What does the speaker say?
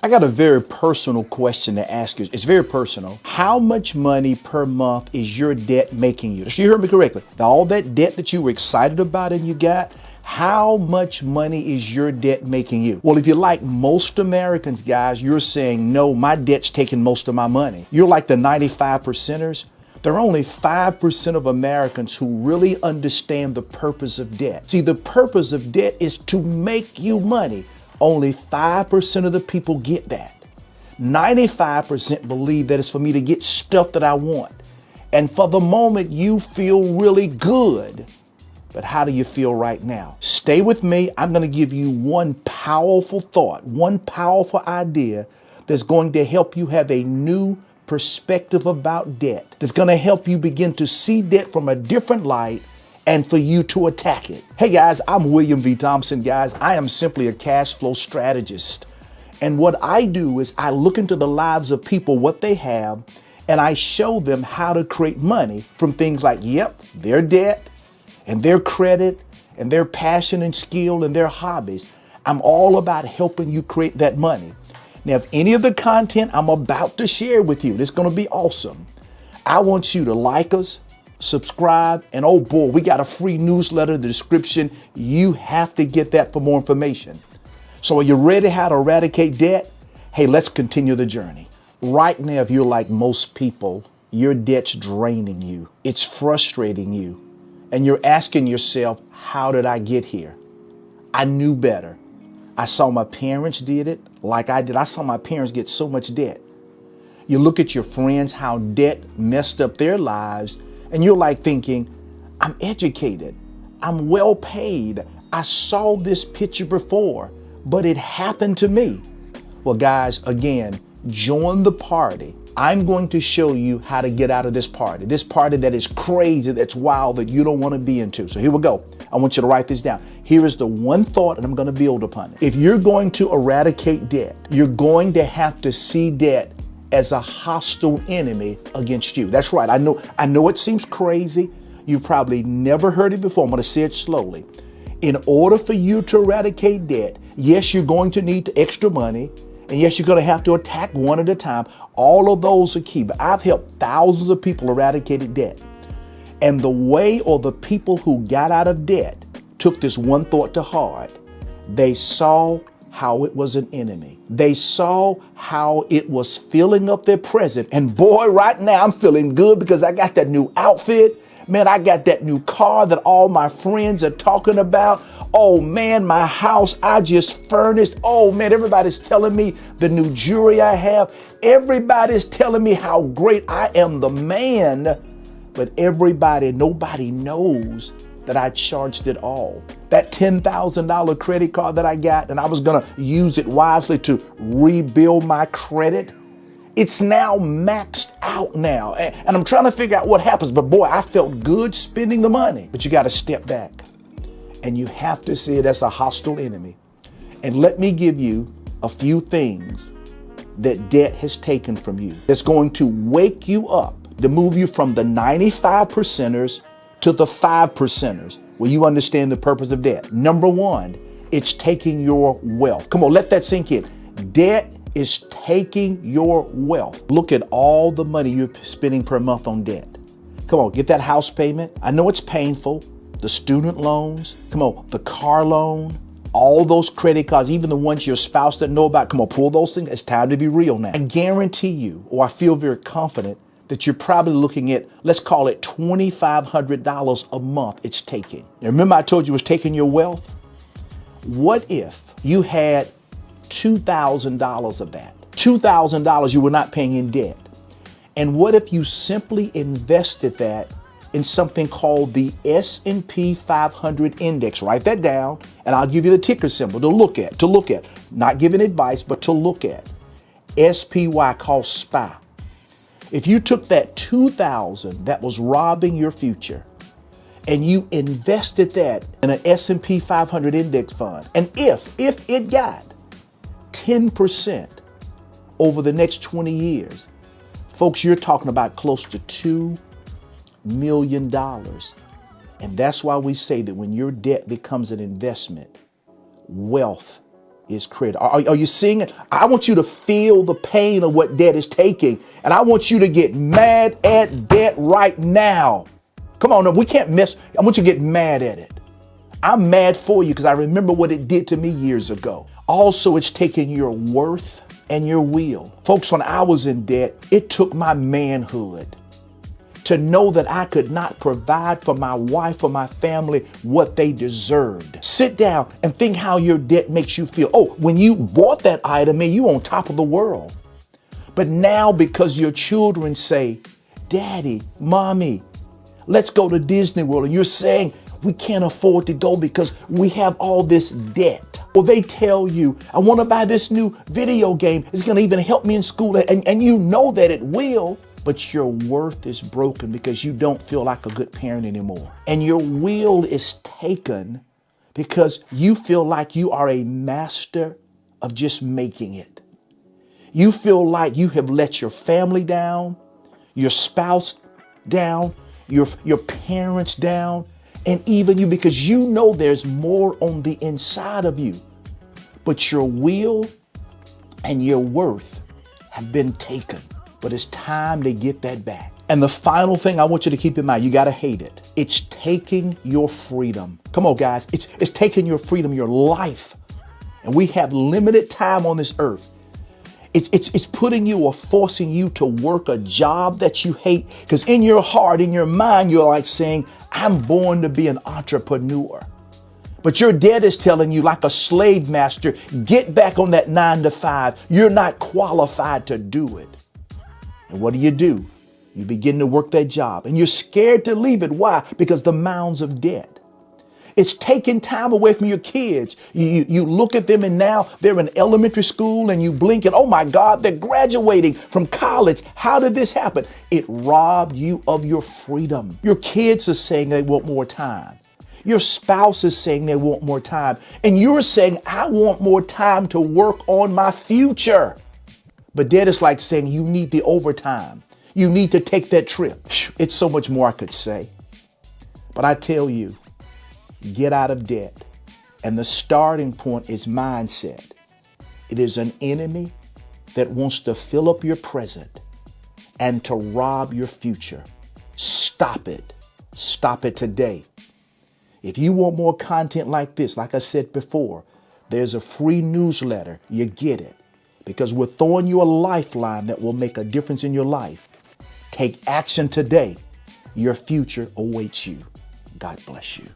I got a very personal question to ask you. It's very personal. How much money per month is your debt making you? You heard me correctly. All that debt that you were excited about and you got, how much money is your debt making you? Well, if you're like most Americans, guys, you're saying, no, my debt's taking most of my money. You're like the 95%ers. There are only 5% of Americans who really understand the purpose of debt. See, the purpose of debt is to make you money. Only 5% of the people get that. 95% believe that it's for me to get stuff that I want. And for the moment, you feel really good. But how do you feel right now? Stay with me. I'm going to give you one powerful thought, one powerful idea that's going to help you have a new perspective about debt, that's going to help you begin to see debt from a different light and for you to attack it. Hey guys, I'm William V. Thompson, guys. I am simply a cash flow strategist. And what I do is I look into the lives of people, what they have, and I show them how to create money from things like, their debt and their credit and their passion and skill and their hobbies. I'm all about helping you create that money. Now, if any of the content I'm about to share with you, it's going to be awesome. I want you to like us, subscribe, and oh boy, we got a free newsletter in the description. You have to get that for more information. So are you ready how to eradicate debt? Hey, let's continue the journey. Right now, if you're like most people, your debt's draining you. It's frustrating you. And you're asking yourself, how did I get here? I knew better. I saw my parents did it like I did. I saw my parents get so much debt. You look at your friends, how debt messed up their lives, and you're like thinking, I'm educated, I'm well paid, I saw this picture before, but it happened to me. Well, guys, again, join the party. I'm going to show you how to get out of this party that is crazy, that's wild, that you don't want to be into. So here we go. I want you to write this down. Here is the one thought, and I'm going to build upon it. If you're going to eradicate debt, you're going to have to see debt as a hostile enemy against you. That's right. I know it seems crazy. You've probably never heard it before. I'm going to say it slowly. In order for you to eradicate debt, yes, you're going to need extra money. And yes, you're going to have to attack one at a time. All of those are key. But I've helped thousands of people eradicate debt. And the way, or the people who got out of debt took this one thought to heart. They saw how it was an enemy. They saw how it was filling up their present. And boy, right now I'm feeling good because I got that new outfit. Man, I got that new car that all my friends are talking about. Oh man, my house, I just furnished. Oh man, everybody's telling me the new jewelry I have. Everybody's telling me how great I am the man. But nobody knows that I charged it all. That $10,000 credit card that I got, and I was gonna use it wisely to rebuild my credit. It's now maxed out now. And I'm trying to figure out what happens. But boy, I felt good spending the money. But you got to step back. And you have to see it as a hostile enemy. And let me give you a few things that debt has taken from you. That's going to wake you up, to move you from the 95%ers to the 5%ers, where you understand the purpose of debt. Number one, it's taking your wealth. Come on, let that sink in. Debt is taking your wealth. Look at all the money you're spending per month on debt. Come on, get that house payment. I know it's painful. The student loans, come on, the car loan, all those credit cards, even the ones your spouse doesn't know about. Come on, pull those things. It's time to be real now. I guarantee you, or I feel very confident, that you're probably looking at, let's call it $2,500 a month it's taking. Now, remember I told you it was taking your wealth? What if you had $2,000 of that? $2,000 you were not paying in debt. And what if you simply invested that in something called the S&P 500 index? Write that down, and I'll give you the ticker symbol to look at, not giving advice, but to look at. SPY, called SPY. If you took that $2,000 that was robbing your future and you invested that in an S&P 500 index fund, and if it got 10% over the next 20 years, folks, you're talking about close to $2 million. And that's why we say that when your debt becomes an investment, wealth is credit. Are you seeing it? I want you to feel the pain of what debt is taking. And I want you to get mad at debt right now. Come on, no, we can't miss. I want you to get mad at it. I'm mad for you because I remember what it did to me years ago. Also, it's taken your worth and your will. Folks, when I was in debt, it took my manhood to know that I could not provide for my wife or my family what they deserved. Sit down and think how your debt makes you feel. Oh, when you bought that item, man, you on top of the world. But now because your children say, Daddy, Mommy, let's go to Disney World. And you're saying, we can't afford to go because we have all this debt. Or they tell you, I want to buy this new video game. It's going to even help me in school. And you know that it will. But your worth is broken because you don't feel like a good parent anymore. And your will is taken because you feel like you are a master of just making it. You feel like you have let your family down, your spouse down, your parents down, and even you, because you know there's more on the inside of you. But your will and your worth have been taken. But it's time to get that back. And the final thing I want you to keep in mind, you got to hate it. It's taking your freedom. Come on, guys. It's taking your freedom, your life. And we have limited time on this earth. It's putting you or forcing you to work a job that you hate. Because in your heart, in your mind, you're like saying, I'm born to be an entrepreneur. But your debt is telling you, like a slave master, get back on that 9 to 5. You're not qualified to do it. And what do? You begin to work that job and you're scared to leave it. Why? Because the mounds of debt. It's taking time away from your kids. You look at them and now they're in elementary school and you blink and, oh my God, they're graduating from college. How did this happen? It robbed you of your freedom. Your kids are saying they want more time. Your spouse is saying they want more time. And you're saying, I want more time to work on my future. But debt is like saying you need the overtime. You need to take that trip. It's so much more I could say. But I tell you, get out of debt. And the starting point is mindset. It is an enemy that wants to fill up your present and to rob your future. Stop it. Stop it today. If you want more content like this, like I said before, there's a free newsletter. You get it. Because we're throwing you a lifeline that will make a difference in your life. Take action today. Your future awaits you. God bless you.